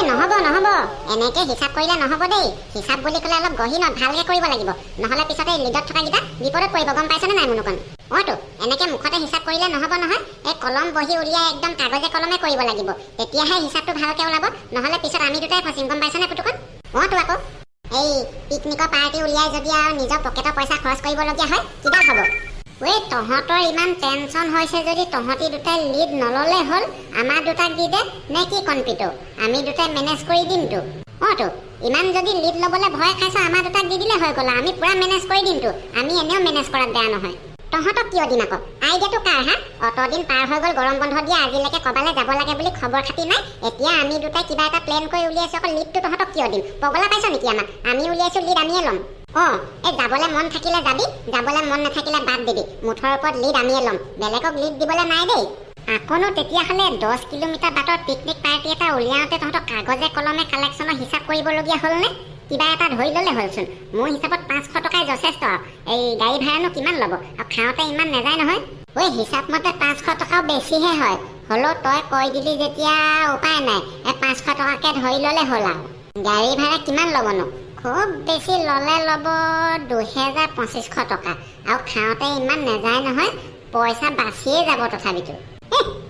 নহ'ব নহ'ব, এনেকে হিচাপ কৰিলে নহ'ব দেই। হিচাপ বুলি ক'লে অলপ গহীনত ভালকে কৰিব লাগিব, নহ'লে পিছতে লিডত থকাকেইটা বিপদত পৰিব, গম পাইছনে নাই মুনুকণ? অ'তো এনেকে মুখতে হিচাপ কৰিলে নহ'ব নহয়। এই কলম বহি উলিয়াই একদম কাগজে কলমে কৰিব লাগিব, তেতিয়াহে হিচাপটো ভালকে ওলাব, নহ'লে পিছত আমি দুটাই ফচিম, গম পাইছনে পুতুকণ? অ'তো আকৌ এই পিকনিকৰ পাৰ্টি উলিয়াই যদি আৰু নিজৰ পকেটৰ পইচা খৰচ কৰিবলগীয়া হয় কিডাল হ'ব? তহঁতৰ ইমান টেনচন হৈছে যদি তহঁতি দুটাই লিড নল'লে হ'ল, আমাৰ দুটাক দি দে নে কি কনপিটো? আমি দুটাই মেনেজ কৰি দিমতো। অ'তো ইমান যদি লিড ল'বলৈ ভয় খাইছ, আমাৰ দুটাক দি দিলে হৈ গ'ল, আমি পুৰা মেনেজ কৰি দিমতো। আমি এনেও মেনেজ কৰাত বেয়া নহয়। তহঁতক কিয় দিম আকৌ? আইডিয়াটো কাৰ হা? অতদিন পাৰ হৈ গ'ল গৰম বন্ধ দিয়া, আজিলৈকে ক'বালৈ যাব লাগে বুলি খবৰ খাতি নাই। এতিয়া আমি দুটাই কিবা এটা প্লেন কৰি উলিয়াইছোঁ, আকৌ লিডটো তহঁতক কিয় দিম? পগলা পাইছ নেকি আমাক? আমি উলিয়াইছোঁ লিড আমিয়ে ল'ম। এই যাবলৈ মন থাকিলে যাবি, যাবলৈ মন নাথাকিলে বাদ দিবি। মুঠৰ ওপৰত লিড আমিয়ে ল'ম, বেলেগক লিড দিবলৈ নাই দেই। আকৌনো তেতিয়াহ'লে 10 কিলোমিটাৰ বাটৰ পিকনিক পাৰ্টি এটা উলিয়াওঁতে তহঁতক কাগজে কলমে কালেকশ্যনৰ হিচাপ কৰিবলগীয়া হ'লনে? কিবা এটা ধৰি ল'লে হ'লচোন। মোৰ হিচাপত 500 টকাই যথেষ্ট। এই গাড়ী ভাড়ানো কিমান ল'ব? আৰু খাওঁতে ইমান নাযায় নহয়। হিচাপ মতে 500 টকাও বেছিহে হয়। হ'লেও তই কৈ দিলি যেতিয়া উপায় নাই, 500 টকাকে ধৰি ল'লে হ'ল আৰু। গাড়ী ভাড়া কিমান ল'বনো? খুব বেছি ল'লে ল'ব 2000-2500 টকা। আৰু খাওঁতে ইমান নাযায় নহয়, পইচা বাচিয়ে যাব তথাপিতো।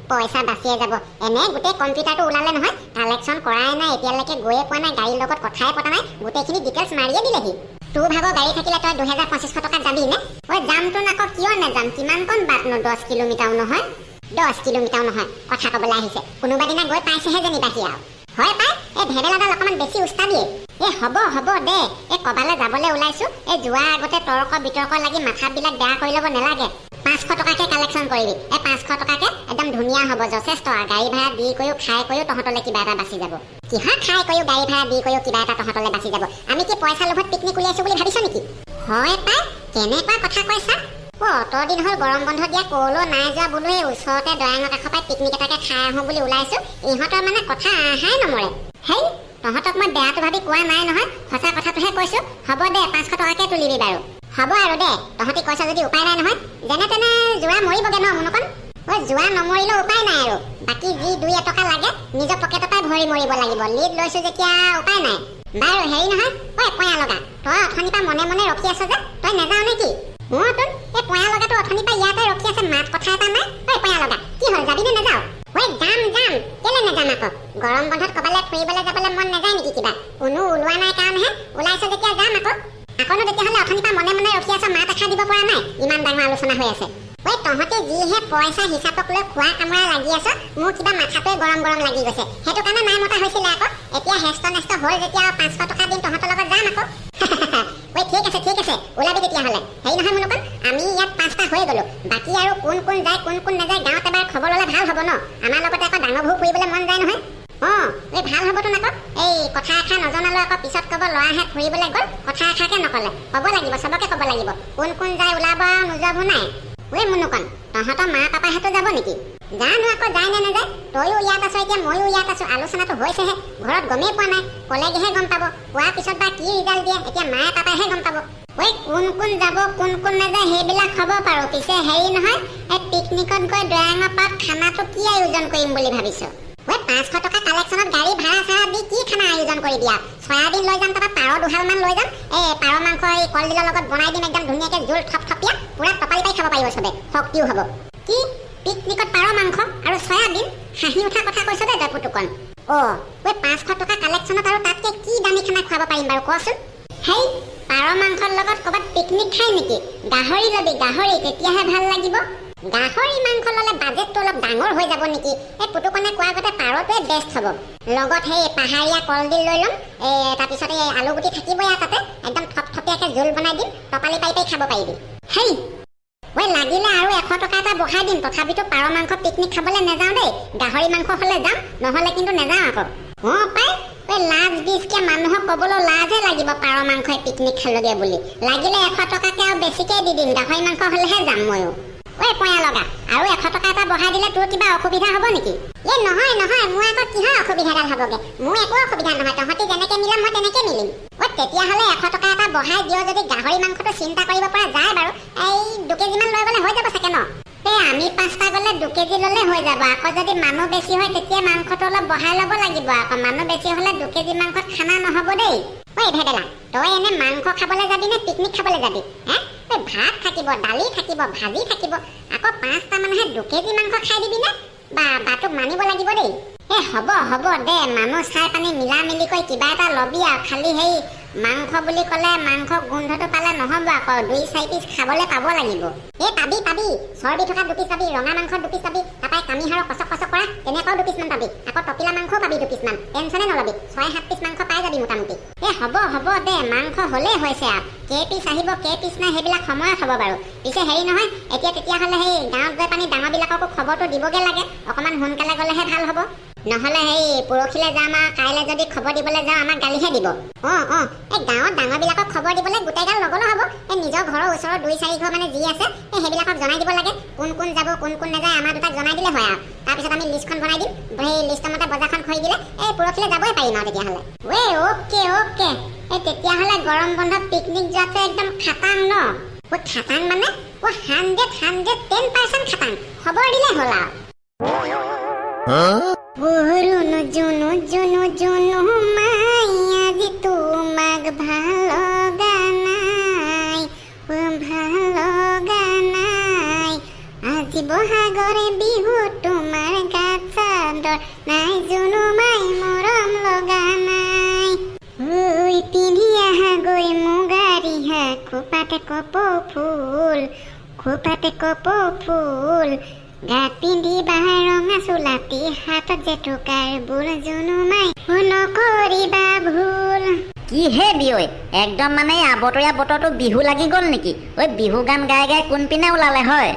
পইচা বাচিয়ে যাব। এনে গোটেই কম্পিউটাৰটো ওলালে নহয়, কালেকশ্যন কৰাই নাই এতিয়ালৈকে, গৈয়ে পোৱা নাই, গাড়ীৰ লগত কথাই পতা নাই, গোটেইখিনি ডিটেইলছ মাৰিয়ে দিলেহি। তোৰ ভাগৰ গাড়ী থাকিলে তই 2000-2500 টকাত যাবি নে? যামতো আকৌ কিয় নাযাম? কিমানকণ বাটনো? 10 কিলোমিটাৰো নহয়। 10 কিলোমিটাৰো নহয়, কথা ক'বলৈ আহিছে। কোনোবা দিনা গৈ পাইছেহে যেনিবা সি আৰু। হয় পাই, এই ভেবেলাডাল অকণমান বেছি উস্তাদিয়ে। হ'ব হ'ব দে, ক'বালৈ যাবলৈ ওলাইছোঁ, যোৱাৰ আগতে তৰ্ক বিতৰ্ক লাগি মাথাবিলাক বেয়া কৰি ল'ব নালাগে। 500 টকাকে কালেকশ্যন কৰিবি। 500 টকাকে একদম ধুনীয়া হ'ব, যথেষ্ট। গাড়ী ভাড়া দি কৰিও খাই কৰিও তহঁতলৈ কিবা এটা বাচি যাব। কিহৰ খাই কৰিও গাড়ী ভাড়া দি কৰিও কিবা এটা তহঁতলৈ বাচি যাব? আমি কি পইচা লোভত পিকনিক উলিয়াইছোঁ বুলি ভাবিছ নেকি? হয় পাই, কেনেকুৱা কথা কৈছা? অতদিন হ'ল গৰম বন্ধ দিয়া, ক'লৈ নাই যোৱা বোলো, এই ওচৰতে দয়াঙৰ কাষৰ পৰাই পিকনিক এটাকে খাই আহোঁ বুলি ওলাইছোঁ। ইহঁতৰ মানে কথা আহাই নমৰে। হেই, তহঁতক মই বেয়াটো ভাবি কোৱা নাই নহয়, সঁচা কথাটোহে কৈছোঁ। হ'ব দে, 500 টকাকে তুলিবি বাৰু। হ'ব আৰু দে, তহঁতি কৈছ যদি উপায় নাই নহয়। যেনে তেনে যোৱা মৰিবগে ন মুনুকণ? যোৱা নমৰিলেও উপায় নাই আৰু। বাকী যি 2-1 লাগে নিজৰ পকেটৰ পৰাই ভৰি মৰিব লাগিব। লিড লৈছোঁ যেতিয়া উপায় নাই। বাৰু হেৰি নহয়, পয়া লগা, তই অথনিৰ পৰা মনে মনে ৰখি আছ যে, তই নাযাৱ নেকি? তোন এই পয়া লগাটো অথনিৰ পৰা ইয়াতে ৰখি আছে, মাত কথা এটা নাই। পয়া লগা, কি হ'ল, যাবি নে নাযাৱ? যাম। কেলে নাযাম আকৌ? গৰম বন্ধত ক'বালৈ ফুৰিবলৈ যাবলৈ মন নাযায় নেকি কিবা? কোনো ওলোৱা নাই কাৰণহে, ওলাইছ যেতিয়া যাম আকৌ। আকৌনো তেতিয়াহ'লে অথনিৰ পৰা মনে মনে ৰখি আছ, মাত এষাৰ দিব পৰা নাই? ইমান ডাঙৰ আলোচনা হৈ আছে। তহঁতে যিহে পইচা হিচাপক লৈ খোৱা কামোৰা লাগি আছ, মোৰ কিবা মাথাটোৱে গৰম গৰম লাগি গৈছে। সেইটো কাৰণে নাই মতা হৈছিলে আকৌ। এতিয়া হেষ্ট নেষ্ট হ'ল যেতিয়া 500 টকা দিম, তহঁতৰ লগত যাম আকৌ। ঠিক আছে, ওলাবি তেতিয়াহ'লে। হেৰি নহয় মুনুকণ, আমি ইয়াত 5টা হৈ গ'লো। বাকী আৰু কোন যায় কোন নাযায় গাঁৱত এবাৰ খবৰ ল'লে ভাল হ'ব ন? আমাৰ লগতে আকৌ ডাঙৰ ভূ ফুৰিবলৈ মন যায় নহয়। ভাল হ'বতো আকৌ। এই কথা এষাৰ নজনালৈ আকৌ পিছত ক'ব ল'ৰাহে ফুৰিবলৈ গ'ল, কথা এষাৰকে নক'লে। ক'ব লাগিব, চবকে ক'ব লাগিব। কোন যায় ওলাব আৰু নোযোৱাবোৰ নাই। মুনুকণ, তহঁতৰ মা পাপাহঁতো যাব নেকি? জানো আকৌ যায় নে নাযায়। তয়ো ইয়াত আছ এতিয়া, ময়ো ইয়াত আছোঁ, আলোচনাটো হৈছেহে। ঘৰত গমেই পোৱা নাই, ক'লেগেহে গম পাব। কোৱাৰ পিছত বা কি ৰিজাল্ট দিয়ে এতিয়া মায়ে পাপাইহে গম পাব। কোন যাব কোন নাযায় সেইবিলাক হ'ব পাৰোঁ। পিছে হেৰি নহয়, এই পিকনিকত গৈ দয়াঙৰ পাৰত খানাটো কি আয়োজন কৰিম বুলি ভাবিছ? 500 টকা কালেকশ্যনত গাড়ী ভাড়া চাড়া দি কি খানা আয়োজন কৰি দিয়া? চয়াবিন লৈ যাম, তাৰপৰা পাৰ 2হালমান লৈ যাম। পাৰ মাংস এই কলডিলৰ লগত বনাই দিম, একদম ধুনীয়াকৈ জোল থপথপীয়া, পুৰা টপালি পাই খাব পাৰিব চবে, শক্তিও হ'ব। কি পিকনিকত পাৰ মাংস আৰু চয়াবিন? হাঁহি উঠা কথা কৈছ দে তই পুতুকণ। 500 টকা কালেকশ্যনত আৰু তাতকে কি দামী খানা খুৱাব পাৰিম বাৰু কচোন? হেই, পাৰ মাংসৰ লগত ক'ৰবাত পিকনিক খাই নেকি? গাহৰি ল'বি, গাহৰি, তেতিয়াহে ভাল লাগিব। গাহৰি মাংস ল'লে বাজেটটো অলপ ডাঙৰ হৈ যাব নেকি? এই পুতুকণে কোৱা আগতে পাৰটোৱে বেষ্ট হ'ব। লগত সেই পাহাৰীয়া কলডিল লৈ ল'ম, তাৰপিছত এই আলুগুটি থাকিবই আৰু তাতে, একদম থপথপীয়াকৈ জোল বনাই দিম, টপালি পাই খাব পাৰিবি। হেই, লাগিলে আৰু 100 টকা এটা বঢ়াই দিম, তথাপিতো পাৰ মাংস পিকনিক খাবলৈ নাযাওঁ দেই। গাহৰি মাংস হ'লে যাম, নহ'লে কিন্তু নাযাওঁ আকৌ। লাজ বিজকে মানুহক ক'বলৈ লাজহে লাগিব পাৰ মাংসই পিকনিক খালোগে বুলি। লাগিলে 100 টকাকে আৰু বেছিকৈ দি দিম, গাহৰি মাংস হ'লেহে যাম ময়ো। পয়া লগা, আৰু 100 টকা এটা বঢ়াই দিলে তোৰ কিবা অসুবিধা হ'ব নেকি? নহয়, মোৰ আকৌ কিহৰ অসুবিধাডাল হ'বগে? মোৰ একো অসুবিধা নহয়, তহঁতি যেনেকৈ মিলাম মই তেনেকৈ মিলিম। তেতিয়াহ'লে 100 টকা এটা বঢ়াই দিয় যদি গাহৰি মাংসটো চিন্তা কৰিব পৰা যায় বাৰু। এই 2 কেজিমান লৈ গ'লে হৈ যাব চাগে ন? আমি 5টা গ'লে 2 কেজি ল'লে হৈ যাব। আকৌ যদি মানুহ বেছি হয় তেতিয়া মাংসটো অলপ বঢ়াই ল'ব লাগিব। আকৌ মানুহ বেছি হ'লে 2 কেজি মাংসত খানা নহ'ব দেই। ঐ ভেদেলা, তই এনে মাংস খাবলৈ যাবি নে পিকনিক খাবলৈ যাবি? ভাত থাকিব, দালি থাকিব, ভাজি থাকিব, আকৌ 5টা মানুহে 2 কেজি মাংস খাই দিবি নে? তোক মানিব লাগিব দেই। হ'ব দে, মানুহ চাই পানী মিলা মিলি কৈ কিবা এটা ল'বি আৰু। খালি সেই মাংস বুলি ক'লে মাংস গোন্ধটো পালে নহ'ব আকৌ। 2-4 পিচ খাবলৈ পাব লাগিব। পাবি চৰ্বি থকা 2 পিচ পাবি, ৰঙা মাংস 2 পিচ পাবি, তাৰপৰা কামিহাৰৰ কচক কৰা তেনেকুৱাও 2 পিচমান পাবি। আকৌ টপিলা মাংসও পাবি 2 পিচমান। টেনচনে নল'বি, 6-7 পিচ মাংস পাই যাবি মোটামুটি। হ'ব দে, মাংস হ'লেই হৈছে আৰু। কেই পিচ আহিব কেই পিচ নাই সেইবিলাক সময়ত হ'ব বাৰু। পিছে হেৰি নহয়, এতিয়া তেতিয়াহ'লে সেই গাঁৱত গৈ পানী ডাঙৰবিলাককো খবৰটো দিবগৈ লাগে। অকণমান সোনকালে গ'লেহে ভাল হ'ব। নহ'লে সেই পৰহিলৈ যাম আৰু কাইলৈ যদি খবৰ দিবলৈ যাওঁ আমাক গালিহে দিব। গাঁৱত ডাঙৰবিলাকক খবৰ দিবলৈ গোটেইগাল নগ'লেও হ'ব। নিজৰ ঘৰৰ ওচৰৰ 2-4 ঘৰ মানে যি আছে সেইবিলাকক জনাই দিব লাগে। কোন যাব কোন নাযায় আমাৰ দুটাক জনাই দিলে হয় আৰু। তাৰপিছত আমি লিষ্টখন বনাই দিম। সেই লিষ্টৰ মতে বজাৰখন খৰি দিলে পৰহিলৈ যাবই পাৰিম আৰু তেতিয়াহ'লে। অ'কে। তেতিয়াহ'লে গৰম বন্ধত পিকনিক যোৱাটো একদম খাটাং ন? খাটাং মানে 110% খাটাং। খবৰ দিলে হ'ল আৰু। জুনু মাইয়া যে তোমাক ভাল গানাই আজি বহাগৰে বিহু তোমাৰ গাত চাদৰ নাই, জুনু মাই মৰম লগা নাই। পিন্ধি আহা গৈ মুগাৰিহা খোপাতে কপৌ ফুল, গাত পিন্ধিবা ৰঙা চোলাপি, হাতত জেতুকাৰ বোল, জুনু মাই নকৰিবা ভুল। কি হে বিয়ৈ, একদম মানে আবতৰীয়া বতৰটো বিহু লাগি গ'ল নেকি? বিহু গান গাই কোনপিনে ওলালে হয়?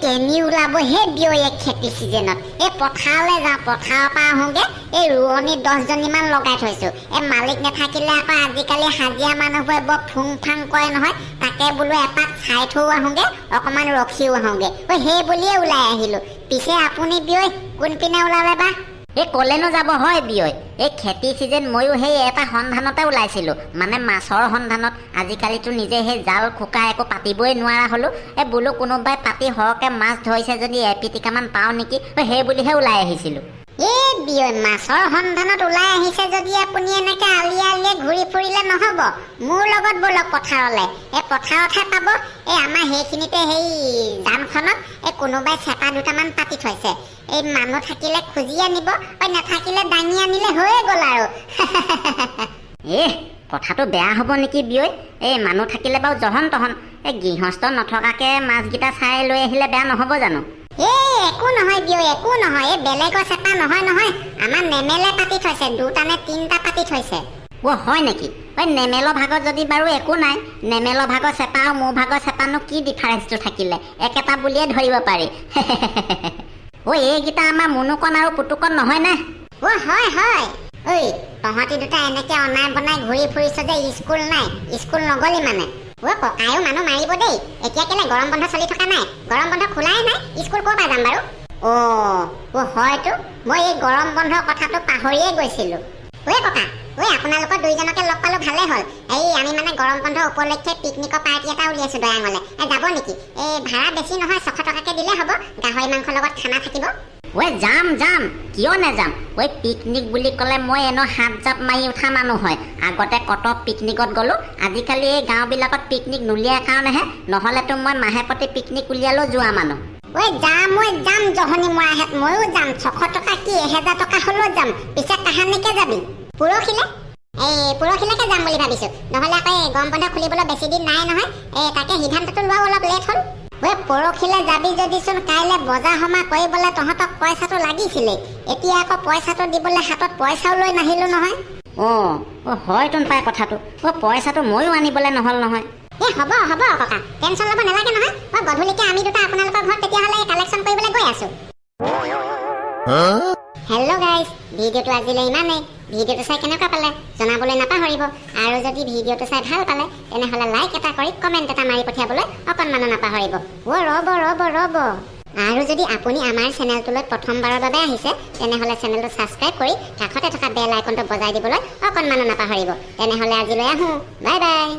কেনি ওলাব হে বিয়ৈ খেতি চিজনত? পথাৰলৈ যাওঁ, পথাৰৰ পৰা আহোঁগে। ৰোৱনী 10জনীমান লগাই থৈছো। মালিক নাথাকিলে আকৌ আজিকালি হাজিৰা মানুহবোৰে বৰ ফুং ফাং কৰে নহয়। তাকে বোলো এপাক চাই থৈ আহোঁগে, অকণমান ৰখিও আহোঁগে। সেই বুলিয়ে ওলাই আহিলো। পিছে আপুনি বিয়ৈ কোনপিনে ওলালে বা? ক'লেনো যাব হয় বিয়ৈ? খেতি চিজন ময়ো সেই এটা সন্ধানতে ওলাইছিলোঁ, মানে মাছৰ সন্ধানত। আজিকালিতো নিজে সেই জাল খোকা একো পাতিবই নোৱাৰা হ'লো। বোলো কোনোবাই পাতি সৰহকৈ মাছ ধৰিছে যদি এপিটিকামান পাওঁ নেকি, সেই বুলিহে ওলাই আহিছিলোঁ। বিয়ৈ মাছৰ সন্ধানত ওলাই আহিছে যদি আপুনি এনেকে আলিয়ে ঘূৰি ফুৰিলে নহ'ব। মোৰ লগত ব'লক পথাৰলৈ। পথাৰতহে পাব। আমাৰ সেইখিনিতে সেই জানখনত কোনোবাই চেপা 2টামান পাতি থৈছে। মানুহ থাকিলে খুজি আনিব, নাথাকিলে দাঙি আনিলে হৈয়ে গ'ল আৰু। কথাটো বেয়া হ'ব নেকি বিয়ৈ? মানুহ থাকিলে বাৰু জহন তহন, গৃহস্থ নথকাকে মাছকেইটা চাই লৈ আহিলে বেয়া নহ'ব জানো? একো নহয় বিয়ৈ, একো নহয়। বেলেগৰ চেপা নহয়। আমাৰ নেমেলে পাতি থৈছে, 2টা নে 3টা পাতি থৈছে। হয় নেকি? নেমেলৰ ভাগত যদি বাৰু একো নাই, নেমেলৰ ভাগৰ চেপা আৰু মোৰ ভাগৰ চেপানো কি ডিফাৰেঞ্চটো থাকিলে? একেটা বুলিয়ে ধৰিব পাৰি। এইকেইটা আমাৰ মুনুকণ আৰু পুতুকণ নহয় নে? হয়। তহঁতি দুটা এনেকে অনাই বনাই ঘূৰি ফুৰিছ যে স্কুল নাই, স্কুল নগলি মানে? ককায়ো মানুহ মাৰিব দেই। এতিয়া কেলে গৰম বন্ধ চলি থকা নাই? গৰম বন্ধ খোলাই নাই, স্কুল ক'ৰ পৰা যাম বাৰু? হয়তো মই এই গৰম বন্ধৰ কথাটো পাহৰিয়ে গৈছিলো। ককা, আপোনালোকৰ 2জনকে লগ পালো, ভালে হ'ল। আমি মানে গৰম বন্ধ উপলক্ষে পিকনিকৰ পাৰ্টি এটা উলিয়াইছো দয়াঙলে। যাব নেকি? ভাড়া বেছি নহয়, 600 টকাকে দিলে হ'ব। গাহৰি মাংসৰ লগত খানা থাকিব। যাম, কিয় নাযাম? পিকনিক বুলি ক'লে মই এনেও 7 জাপ মাৰি উঠা মানুহ হয়। আগতে কত পিকনিকত গ'লো। আজিকালি এই গাঁওবিলাকত পিকনিক নুলিয়াৰ কাৰণেহে, নহ'লেতো মই মাহে প্ৰতি পিকনিক উলিয়ালেও যোৱা মানুহ। যাম জহনি মৰাহেঁত, ময়ো যাম। 600 টকা কি 1000 টকা হ'লেও যাম। পিছে কাহানিকে যাবি? পৰহিলৈকে যাম বুলি ভাবিছো। নহ'লে আকৌ গৰম বন্ধ খুলিবলৈ বেছি দিন নাই নহয়। তাকে সিদ্ধান্তটো লোৱাও অলপ লেট হ'ল। পৰহিলৈ যাবি যদিচোন কাইলৈ বজাৰ সমাৰ কৰিবলৈ তহঁতক পইচাটো লাগিছিলে। এতিয়া আকৌ পইচাটো দিবলৈ হাতত পইচাও লৈ নাহিলো নহয়। হয়তোন পাই কথাটো। পইচাটো ময়ো আনিবলৈ নহ'ল নহয়। হ'ব ককা, টেনচন ল'ব নালাগে নহয়। গধূলিকে আমি দুটা আপোনালোকৰ ঘৰত তেতিয়াহ'লে কালেকশ্যন কৰিবলৈ গৈ আছো। হেল্ল' গাইজ, ভিডিঅ'টো আজিলৈ ইমানেই। ভিডিঅ'টো চাই কেনেকুৱা পালে জনাবলৈ নাপাহৰিব। আৰু যদি ভিডিঅ'টো চাই ভাল পালে তেনেহ'লে লাইক এটা কৰি কমেণ্ট এটা মাৰি পঠিয়াবলৈ অকণমানো নাপাহৰিব। ৰ'ব। আৰু যদি আপুনি আমাৰ চেনেলটোলৈ প্ৰথমবাৰৰ বাবে আহিছে তেনেহ'লে চেনেলটো ছাবস্ক্ৰাইব কৰি কাষতে থকা বেল আইকনটো বজাই দিবলৈ অকণমানো নাপাহৰিব। তেনেহ'লে আজিলৈ আহোঁ, বাই বাই।